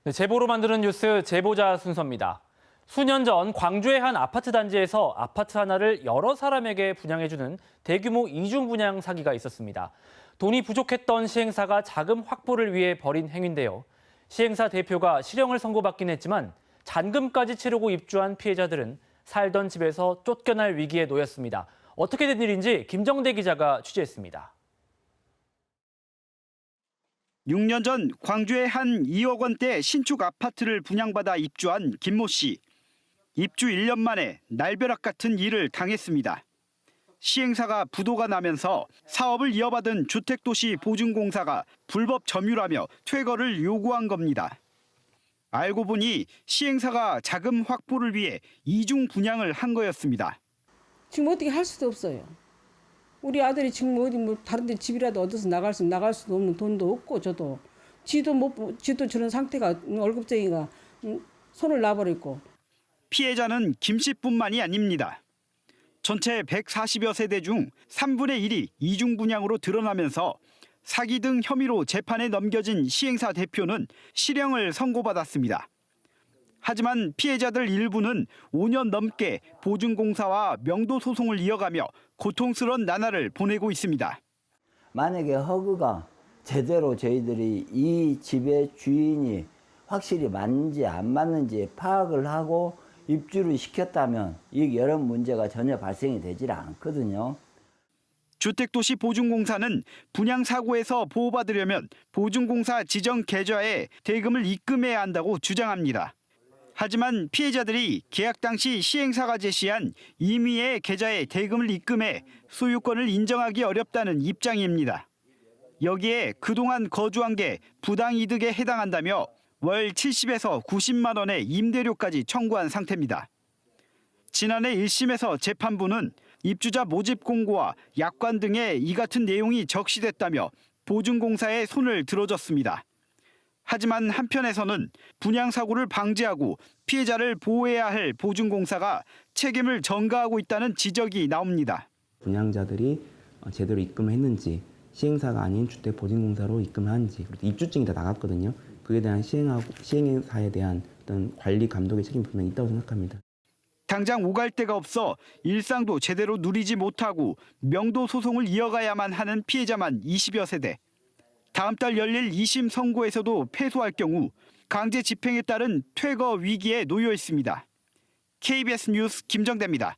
네, 제보로 만드는 뉴스 제보자 순서입니다. 수년 전 광주의 한 아파트 단지에서 아파트 하나를 여러 사람에게 분양해주는 대규모 이중 분양 사기가 있었습니다. 돈이 부족했던 시행사가 자금 확보를 위해 벌인 행위인데요. 시행사 대표가 실형을 선고받긴 했지만 잔금까지 치르고 입주한 피해자들은 살던 집에서 쫓겨날 위기에 놓였습니다. 어떻게 된 일인지 김정대 기자가 취재했습니다. 6년 전 광주의 한 2억 원대 신축 아파트를 분양받아 입주한 김모 씨. 입주 1년 만에 날벼락 같은 일을 당했습니다. 시행사가 부도가 나면서 사업을 이어받은 주택도시보증공사가 불법 점유라며 퇴거를 요구한 겁니다. 알고 보니 시행사가 자금 확보를 위해 이중 분양을 한 거였습니다. 지금 어떻게 할 수도 없어요. 우리 아들이 지금 어디 다른 데 집이라도 얻어서 나갈 수도 없는 돈도 없고 저도 지도 저런 상태가 월급쟁이가 손을 놔버렸고. 피해자는 김 씨뿐만이 아닙니다. 전체 140여 세대 중 3분의 1이 이중 분양으로 드러나면서 사기 등 혐의로 재판에 넘겨진 시행사 대표는 실형을 선고받았습니다. 하지만 피해자들 일부는 5년 넘게 보증공사와 명도 소송을 이어가며 고통스러운 나날을 보내고 있습니다. 만약에 허그가 제대로 저희들이 이 집의 주인이 확실히 맞는지 안 맞는지 파악을 하고 입주를 시켰다면 이런 문제가 전혀 발생이 되질 않거든요. 주택도시보증공사는 분양사고에서 보호받으려면 보증공사 지정 계좌에 대금을 입금해야 한다고 주장합니다. 하지만 피해자들이 계약 당시 시행사가 제시한 임의의 계좌에 대금을 입금해 소유권을 인정하기 어렵다는 입장입니다. 여기에 그동안 거주한 게 부당이득에 해당한다며 월 70에서 90만 원의 임대료까지 청구한 상태입니다. 지난해 1심에서 재판부는 입주자 모집 공고와 약관 등에 이 같은 내용이 적시됐다며 보증공사의 손을 들어줬습니다. 하지만 한편에서는 분양사고를 방지하고 피해자를 보호해야 할 보증공사가 책임을 전가하고 있다는 지적이 나옵니다. 분양자들이 제대로 입금을 했는지, 시행사가 아닌 주택보증공사로 입금을 하는지, 그리고 입주증이 다 나갔거든요. 그에 대한 시행사에 대한 어떤 관리 감독의 책임이 분명히 있다고 생각합니다. 당장 오갈 데가 없어 일상도 제대로 누리지 못하고 명도 소송을 이어가야만 하는 피해자만 20여 세대. 다음 달 열릴 2심 선고에서도 패소할 경우 강제 집행에 따른 퇴거 위기에 놓여 있습니다. KBS 뉴스 김정대입니다.